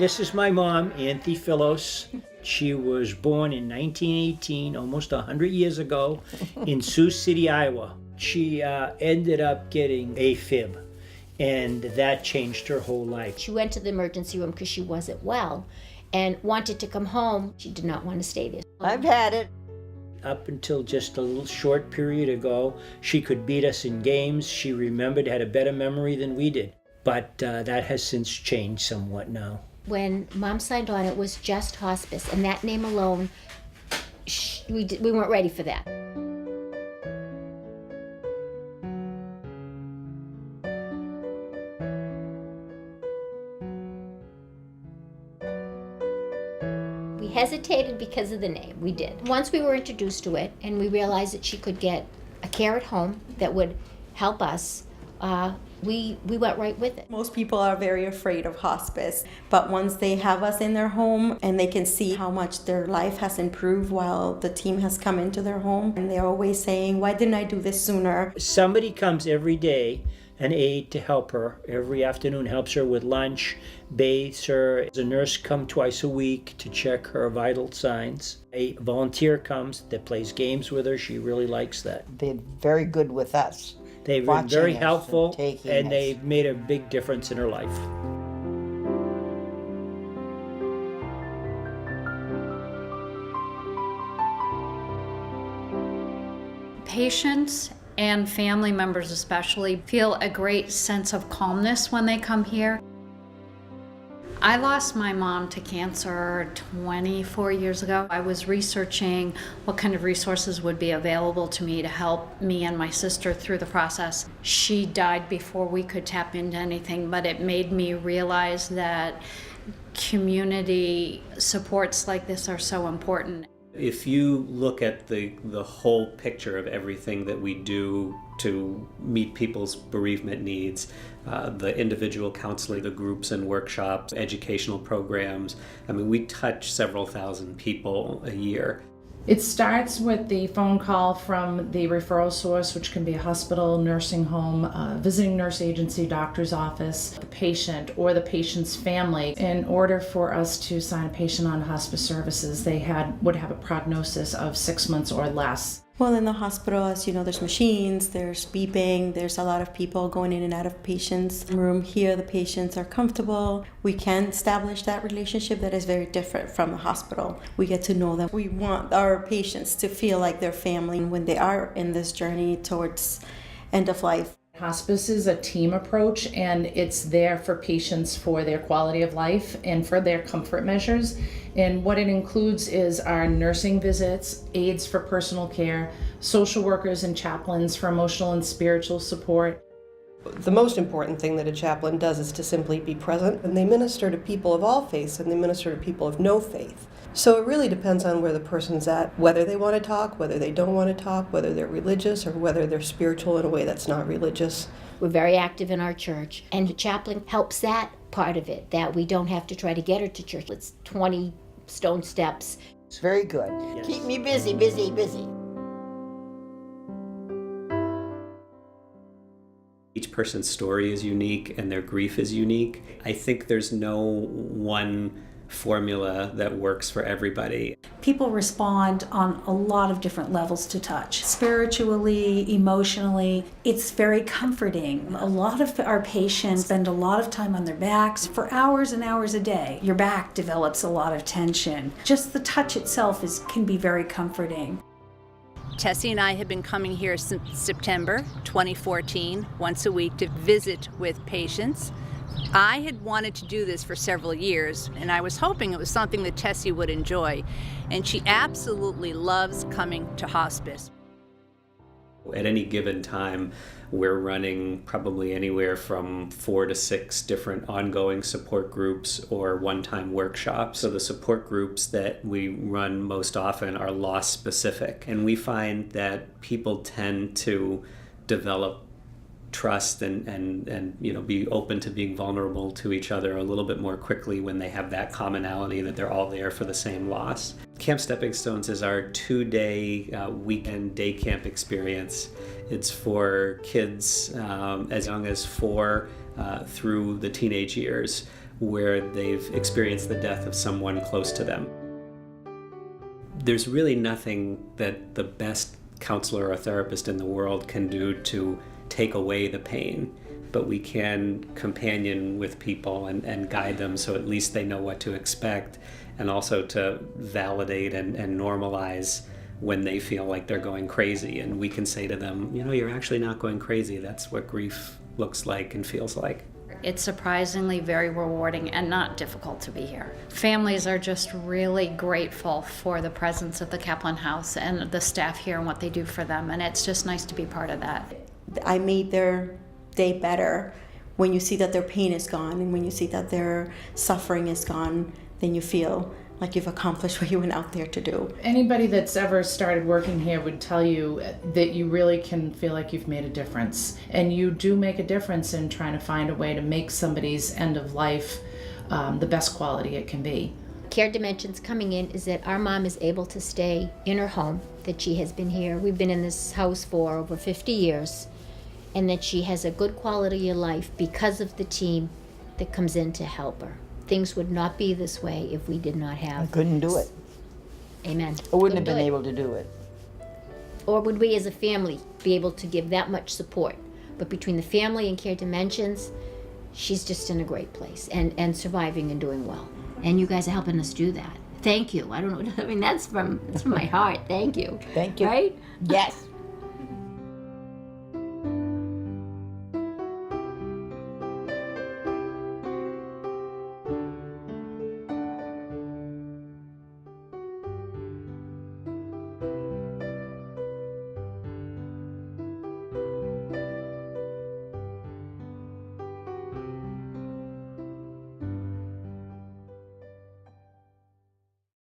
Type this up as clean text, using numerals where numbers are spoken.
This is my mom, Anthony Philos. She was born in 1918, almost 100 years ago, in Sioux City, Iowa. She ended up getting AFib, and that changed her whole life. She went to the emergency room because she wasn't well and wanted to come home. She did not want to stay there. I've had it. Up until just a little short period ago, she could beat us in games. She remembered, had a better memory than we did. But that has since changed somewhat now. When Mom signed on, it was just hospice, and that name alone, we weren't ready for that. We hesitated because of the name, we did. Once we were introduced to it and we realized that she could get a care at home that would help us, we went right with it. Most people are very afraid of hospice, but once they have us in their home and they can see how much their life has improved while the team has come into their home, and they're always saying, why didn't I do this sooner? Somebody comes every day, an aide to help her. Every afternoon helps her with lunch, bathes her. A nurse comes twice a week to check her vital signs. A volunteer comes that plays games with her. She really likes that. They're very good with us. They've been very helpful, and us. they've made a big difference in her life. Patients and family members especially feel a great sense of calmness when they come here. I lost my mom to cancer 24 years ago. I was researching what kind of resources would be available to me to help me and my sister through the process. She died before we could tap into anything, but it made me realize that community supports like this are so important. If you look at the whole picture of everything that we do to meet people's bereavement needs, the individual counseling, the groups and workshops, educational programs, I mean, we touch several thousand people a year. It starts with the phone call from the referral source, which can be a hospital, nursing home, visiting nurse agency, doctor's office, the patient or the patient's family. In order for us to sign a patient on hospice services, they would have a prognosis of 6 months or less. Well, in the hospital, as you know, there's machines, there's beeping, there's a lot of people going in and out of patients' room. Here, the patients are comfortable. We can establish that relationship that is very different from the hospital. We get to know them. We want our patients to feel like they're family when they are in this journey towards end of life. Hospice is a team approach, and it's there for patients for their quality of life and for their comfort measures. And what it includes is our nursing visits, aides for personal care, social workers and chaplains for emotional and spiritual support. The most important thing that a chaplain does is to simply be present, and they minister to people of all faiths and they minister to people of no faith. So it really depends on where the person's at, whether they want to talk, whether they don't want to talk, whether they're religious or whether they're spiritual in a way that's not religious. We're very active in our church, and the chaplain helps that part of it, that we don't have to try to get her to church. It's 20 stone steps. It's very good. Yes. Keep me busy, busy, busy. Each person's story is unique and their grief is unique. I think there's no one formula that works for everybody. People respond on a lot of different levels to touch. Spiritually, emotionally, it's very comforting. A lot of our patients spend a lot of time on their backs for hours and hours a day. Your back develops a lot of tension. Just the touch itself can be very comforting. Tessie and I have been coming here since September 2014, once a week to visit with patients. I had wanted to do this for several years, and I was hoping it was something that Tessie would enjoy, and she absolutely loves coming to hospice. At any given time, we're running probably anywhere from 4 to 6 different ongoing support groups or one-time workshops. So the support groups that we run most often are loss specific, and we find that people tend to develop trust and be open to being vulnerable to each other a little bit more quickly when they have that commonality that they're all there for the same loss. Camp Stepping Stones is our 2-day weekend day camp experience. It's for kids as young as 4 through the teenage years. where they've experienced the death of someone close to them. There's really nothing that the best counselor or therapist in the world can do to take away the pain, but we can companion with people and guide them so at least they know what to expect, and also to validate and normalize when they feel like they're going crazy. And we can say to them, you know, you're actually not going crazy. That's what grief looks like and feels like. It's surprisingly very rewarding and not difficult to be here. Families are just really grateful for the presence of the Kaplan House and the staff here and what they do for them, and it's just nice to be part of that. I made their day better when you see that their pain is gone and when you see that their suffering is gone. Then you feel like you've accomplished what you went out there to do. Anybody that's ever started working here would tell you that you really can feel like you've made a difference. And you do make a difference in trying to find a way to make somebody's end of life the best quality it can be. Care Dimensions coming in is that our mom is able to stay in her home, that she has been here. We've been in this house for over 50 years, and that she has a good quality of life because of the team that comes in to help her. Things would not be this way if we did not have. I couldn't do it. Amen. I wouldn't have been Couldn't do able to do it. Or would we as a family be able to give that much support? But between the family and Care Dimensions, she's just in a great place and surviving and doing well. And you guys are helping us do that. Thank you. I don't know. I mean, that's from my heart. Thank you. Thank you. Right? Yes.